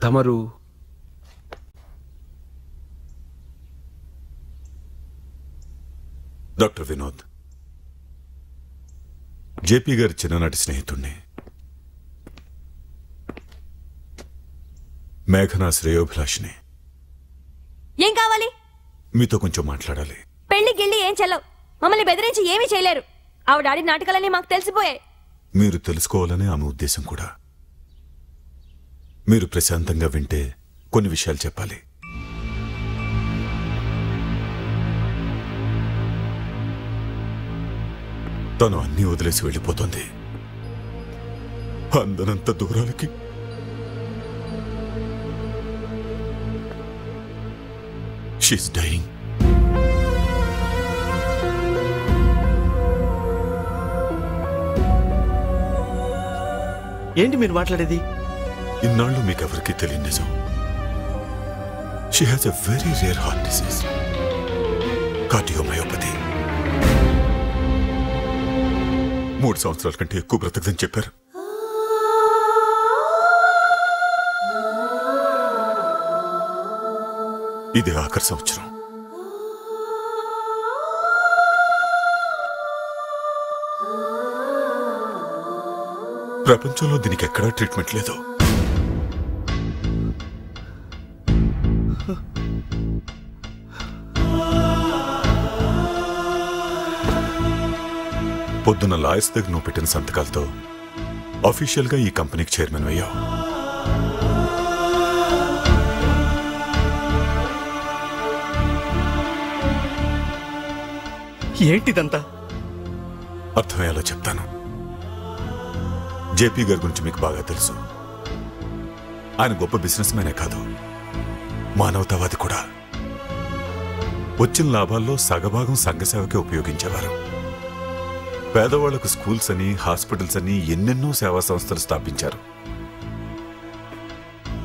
తమరు doctor Vinod, JP గారి చిన్ననాటి స్నేహితుణ్ణి. మేఘనా శ్రేయోభిలాషిని. ఏం కావాలి? మీతో కొంచెం మాట్లాడాలి. పెళ్లికెళ్ళి ఏం చెల్లవు. మమ్మల్ని బెదిరించి ఏమీ చేయలేరు. ఆవిడ ఆడి నాటకాలన్నీ మాకు తెలిసిపోయాయి. మీరు తెలుసుకోవాలనే ఆమె ఉద్దేశం కూడా. మీరు ప్రశాంతంగా వింటే కొన్ని విషయాలు చెప్పాలి. తను అన్నీ వదిలేసి వెళ్ళిపోతుంది. అందనంత దూరాలకి. She's dyeing. ఏంటి మీరు మాట్లాడేది? ఇన్నాళ్ళు మీకెవరికి తెలియని నిజం. She has a very rare heart disease, cardiomyopathy. 3 సంవత్సరాల కంటే ఎక్కువ బ్రతకదని చెప్పారు. ఇదే ఆఖరి సంవత్సరం. ప్రపంచంలో దీనికి ఎక్కడా ట్రీట్మెంట్ లేదు. పొద్దున్న లాయర్స్ దగ్గర నువ్వు పెట్టిన సంతకాలతో అఫీషియల్గా ఈ కంపెనీకి చైర్మన్ అయ్యావు. ఏంటిదంతా? అర్థమయ్యేలా చెప్తాను. జేపీ గారి గురించి మీకు బాగా తెలుసు. ఆయన గొప్ప బిజినెస్ మ్యానే కాదు, మానవతావాది కూడా. వచ్చిన లాభాల్లో సగభాగం సంఘసేవకే ఉపయోగించేవారు. పేదవాళ్లకు స్కూల్స్ అని, హాస్పిటల్స్ అని ఎన్నెన్నో సేవా సంస్థలు స్థాపించారు.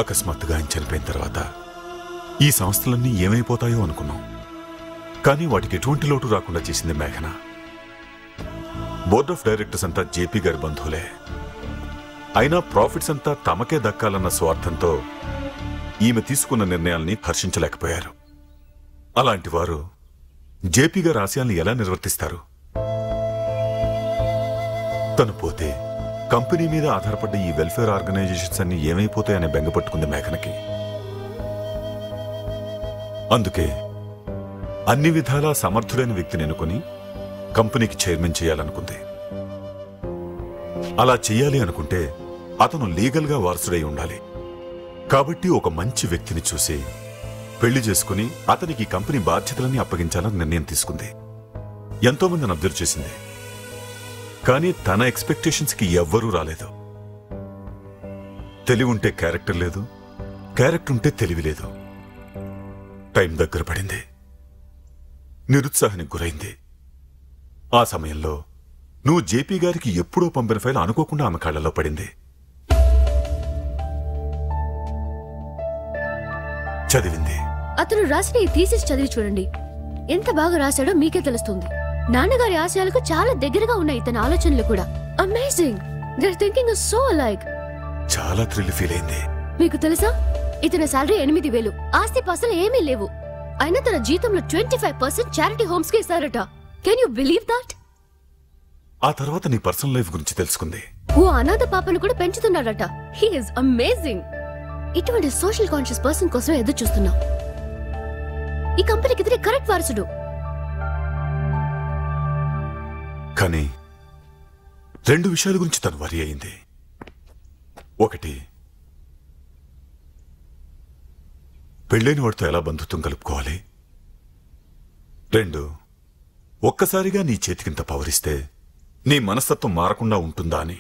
అకస్మాత్తుగా ఆయన చనిపోయిన తర్వాత ఈ సంస్థలన్నీ ఏమైపోతాయో అనుకున్నాం. కానీ వాటికి ఎటువంటి లోటు రాకుండా చేసింది మేఘన. బోర్డ్ ఆఫ్ డైరెక్టర్స్ అంతా జేపీ గారి బంధువులే. అయినా ప్రాఫిట్స్ అంతా తమకే దక్కాలన్న స్వార్థంతో ఈమె తీసుకున్న నిర్ణయాల్ని హర్షించలేకపోయారు. అలాంటి వారు జేపీ గారి ఆశయాల్ని ఎలా నిర్వర్తిస్తారు? తను పోతే కంపెనీ మీద ఆధారపడ్డ ఈ వెల్ఫేర్ ఆర్గనైజేషన్స్ అన్ని ఏమైపోతాయనే బెంగపట్టుకుంది మేఘనకి. అందుకే అన్ని విధాలా సమర్థుడైన వ్యక్తిని ఎన్నుకొని కంపెనీకి చైర్మన్ చేయాలనుకుంది. అలా చెయ్యాలి అనుకుంటే అతను లీగల్గా వారసుడై ఉండాలి. కాబట్టి ఒక మంచి వ్యక్తిని చూసి పెళ్లి చేసుకుని అతనికి కంపెనీ బాధ్యతలన్నీ అప్పగించాలని నిర్ణయం తీసుకుంది. ఎంతో మందిని అబ్జర్వ్ చేసింది, కానీ తన ఎక్స్పెక్టేషన్స్కి ఎవ్వరూ రాలేదు. తెలివి ఉంటే క్యారెక్టర్ లేదు, క్యారెక్టర్ ఉంటే తెలివి లేదు. టైం దగ్గర పడింది, నిరుత్సాహానికి గురైంది. ఆ సమయంలో నువ్వు జేపీ గారికి ఎప్పుడో పంపిన ఫైల్ అనుకోకుండా ఆమె కళ్ళలో పడింది. చదివింది. అతను రాసిన ఈ థీసిస్ చదివి చూడండి. ఎంత బాగా రాశాడో మీకే తెలుస్తుంది. నాన్నగారి ఆశయాలకు చాలా దగ్గరగా ఉన్నాయి ఇతని ఆలోచనలు కూడా. Amazing. There thinking is so alike. చాలా థ్రిల్ ఫీల్ అయింది. మీకు తెలుసా, ఇతని సాలరీ 8,000. ఆస్తి పాస్తులు ఏమీ లేవు. అయినా తన జీతంలో 25% చారిటీ హోమ్స్ కి ఇస్తారట. Can you believe that? ఆ తర్వాత నీ పర్సనల్ లైఫ్ గురించి తెలుసుకుంది. ఓ అనాథ పాపను కూడా పెంచుతున్నాడట. He is amazing. ఇటువంటి సోషల్ కాన్షియస్ పర్సన్ కోసం ఎదురు చూస్తున్నా. ఈ కంపెనీకి ఇతనే కరెక్ట్ వారసుడు. కానీ 2 విషయాల గురించి తను వరి అయింది. ఒకటి, పెళ్ళైన వాడితో ఎలా బంధుత్వం కలుపుకోవాలి. 2, ఒక్కసారిగా నీ చేతికింత పవరిస్తే నీ మనస్తత్వం మారకుండా ఉంటుందా అని.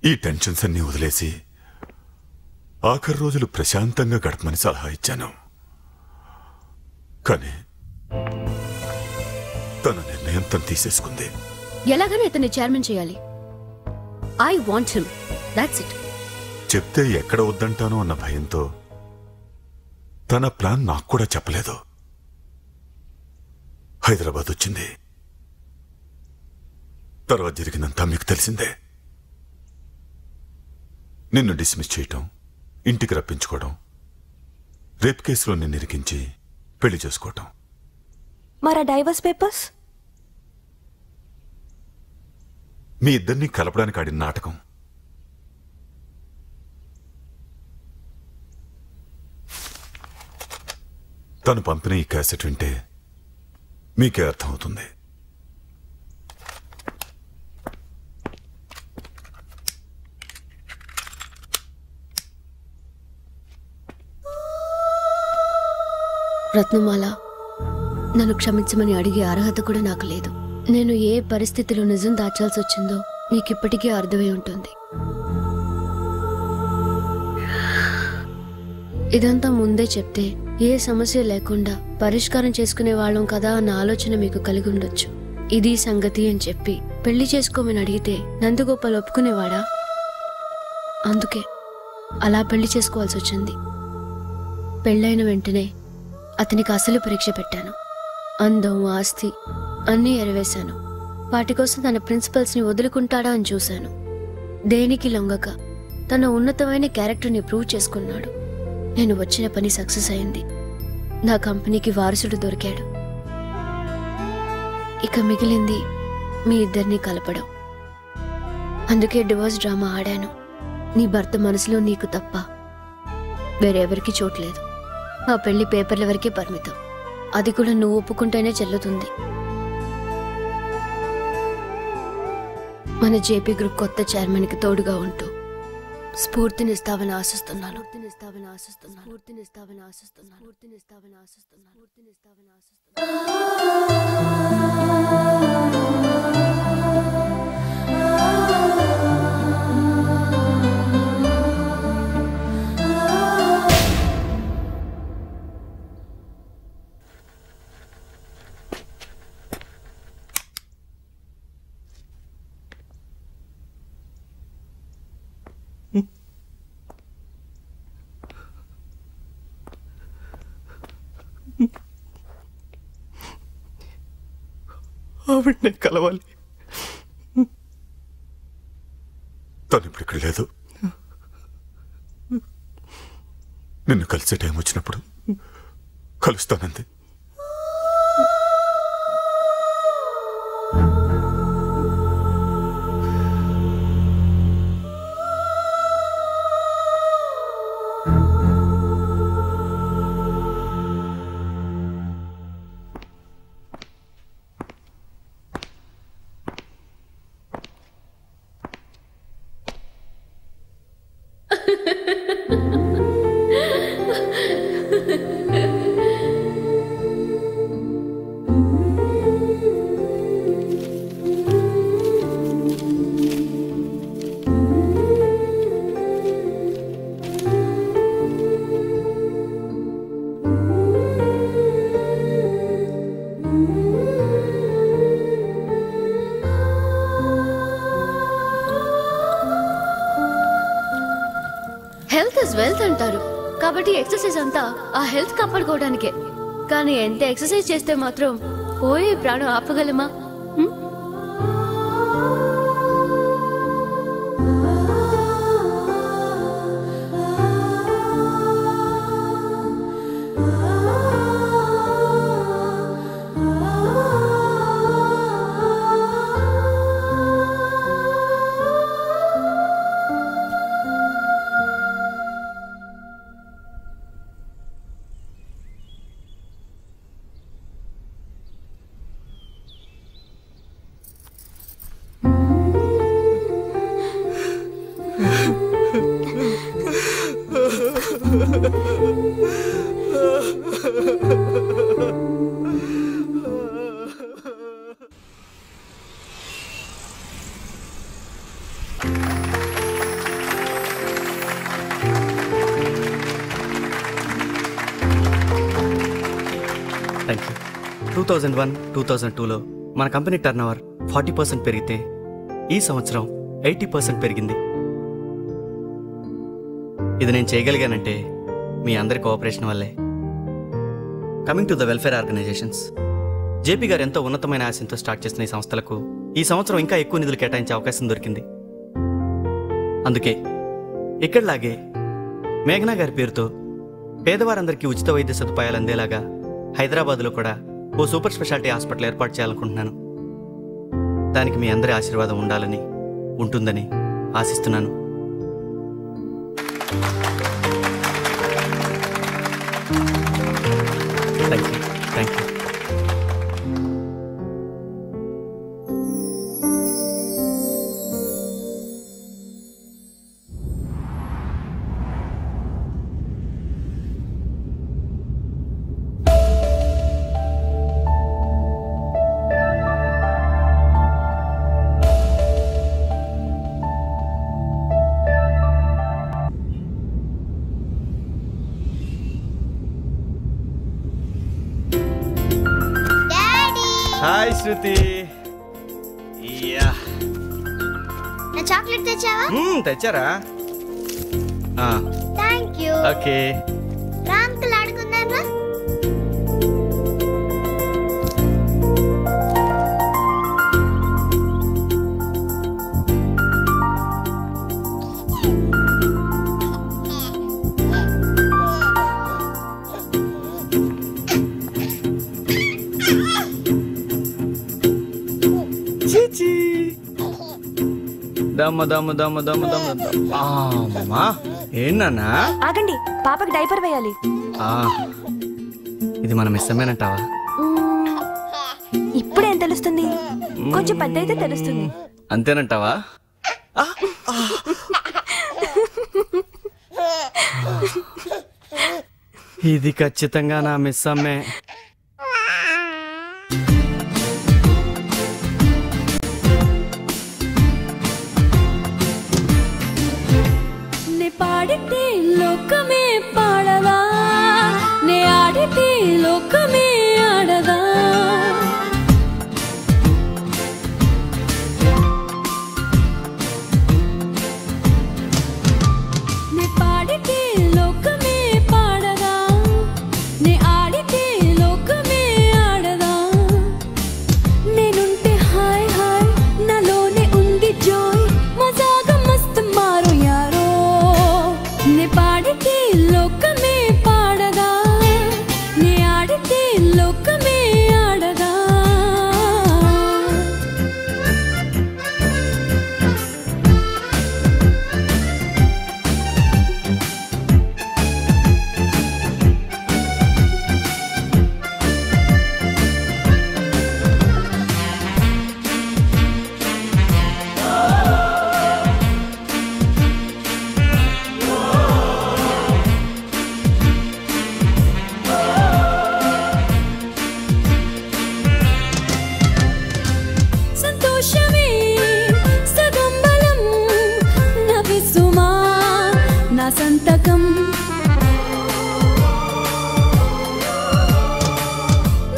ఈ టెన్షన్స్ అన్నీ వదిలేసి ఆఖరి రోజులు ప్రశాంతంగా గడపమని సలహా ఇచ్చాను. కానీ తన నిర్ణయం తను తీసేసుకుంది. ఎలాగైనా ఇతన్ని చైర్మన్ చేయాలి. I want him. That's it. చెప్తే ఎక్కడ వద్దంటానో అన్న భయంతో తన ప్లాన్ నాకు కూడా చెప్పలేదు. హైదరాబాద్ వచ్చింది. తర్వాత జరిగినంతా మీకు తెలిసిందే. నిన్ను డిస్మిస్ చేయటం, ఇంటికి రప్పించుకోవడం, రేప్ కేసులో నిన్ను ఇరికించి పెళ్లి చేసుకోవటం. మరి డైవర్స్ పేపర్స్? మీ ఇద్దరినీ కలపడానికి ఆడిన నాటకం. తను పంపిన ఈ క్యాసెట్ వింటే మీకే అర్థమవుతుంది. రత్నమాల, నన్ను క్షమించమని అడిగే అర్హత కూడా నాకు లేదు. నేను ఏ పరిస్థితిలో నిజం దాచాల్సి వచ్చిందో నీకిప్పటికీ అర్థమై ఉంటుంది. ఇదంతా ముందే చెప్తే ఏ సమస్య లేకుండా పరిష్కారం చేసుకునే వాళ్ళం కదా అన్న ఆలోచన మీకు కలిగి ఉండొచ్చు. ఇది సంగతి అని చెప్పి పెళ్లి చేసుకోమని అడిగితే నందగోపాల్ ఒప్పుకునేవాడా? అందుకే అలా పెళ్లి చేసుకోవాల్సి వచ్చింది. పెళ్ళైన వెంటనే అతనికి అసలు పరీక్ష పెట్టాను. అందం, ఆస్తి అన్నీ ఎరవేశాను. వాటి కోసం తన ప్రిన్సిపల్స్ని వదులుకుంటాడా అని చూశాను. దేనికి లొంగక తన ఉన్నతమైన క్యారెక్టర్ని ప్రూవ్ చేసుకున్నాడు. నేను వచ్చిన పని సక్సెస్ అయింది. నా కంపెనీకి వారసుడు దొరికాడు. ఇక మిగిలింది మీ ఇద్దరిని కలపడం. అందుకే డివోర్స్ డ్రామా ఆడాను. నీ భర్త మనసులో నీకు తప్ప వేరెవరికి చోట్లేదు. మా పెళ్లి పేపర్ల వరకే పరిమితం. అది కూడా నువ్వు ఒప్పుకుంటేనే చెల్లుతుంది. మన జేపీ గ్రూప్ కొత్త చైర్మన్కి తోడుగా ఉంటూ స్ఫూర్తినిస్తావని ఆశిస్తున్నాను. ఆవిడనే కలవాలి. తను ఇప్పుడు ఇక్కడ లేదు. నిన్ను కలిసే టైం వచ్చినప్పుడు కలుస్తానంది. హెల్త్ ఇస్ వెల్త్ అంటారు. కాబట్టి ఎక్సర్సైజ్ అంతా ఆ హెల్త్ కాపాడుకోవడానికే. కానీ ఎంత ఎక్సర్సైజ్ చేస్తే మాత్రం పోయే ప్రాణం ఆపగలమా? Thank you. 2001-2002లో మన కంపెనీ టర్నోవర్ 40% పెరిగితే ఈ సంవత్సరం 80% పెరిగింది. ఇది నేను చేయగలిగానంటే మీ అందరి కోఆపరేషన్ వల్లే. Coming to the welfare organisations, JP గారు ఎంతో ఉన్నతమైన ఆశయంతో స్టార్ట్ చేసిన ఈ సంస్థలకు ఈ సంవత్సరం ఇంకా ఎక్కువ నిధులు కేటాయించే అవకాశం దొరికింది. అందుకే ఇక్కడలాగే మేఘనా గారి పేరుతో పేదవారందరికీ ఉచిత వైద్య సదుపాయాలు అందేలాగా హైదరాబాద్లో కూడా ఓ సూపర్ స్పెషాలిటీ హాస్పిటల్ ఏర్పాటు చేయాలనుకుంటున్నాను. దానికి మీ అందరి ఆశీర్వాదం ఉండాలని, ఉంటుందని ఆశిస్తున్నాను. Thank you. Thank you. Hi Shruti. నా చాక్లెట్ తెచ్చావా? తెచ్చారా? Thank you. ఓకే. రామ్కి ఆడుకున్నారా? ఏంటన్నా? ఆగండి, పాపకి డైపర్ వేయాలి. ఇది మనం ఇష్టమేనంటావా? ఇప్పుడేం తెలుస్తుంది, కొంచెం పెద్ద అయితే తెలుస్తుంది. అంతేనంటావా? ఇది ఖచ్చితంగా నా మిస్ అమ్మే. పాడితే లోకమే పాడదా, నే ఆడితే లోకమే ఆడదా. నే పాడితే లోకమే పాడదా, నే ఆడితే లోకమే ఆడదా. నేనుంటే హాయ్ హాయ్, నాలోనే ఉంది జాయ్, మజాగా మస్త్ మారు యారో. నే పాడితే లోకమే పాడదా, నే ఆడితే లోకమే ఆడదా. సంతోషమే సగం బలం, నవ్విసుమా నా సంతకం.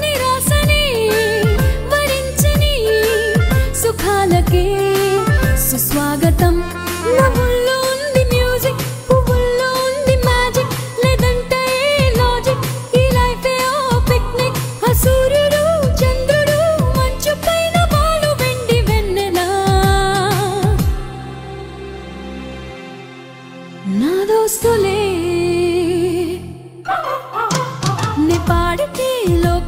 నిరాశనే వరించని సుఖాలకే సుస్వాగతం. నవ్వుల్లో ఉంది మ్యూజిక్, పువ్వుల్లో ఉంది మ్యాజిక్, లేదంటే లాజిక్. ఈ లైఫే ఓ పిక్నిక్, ఆ సూర్యుడు చంద్రుడు మంచు పైన బాలు వెండి వెన్నెలా. నా దోస్తులే నే పాడితే లోక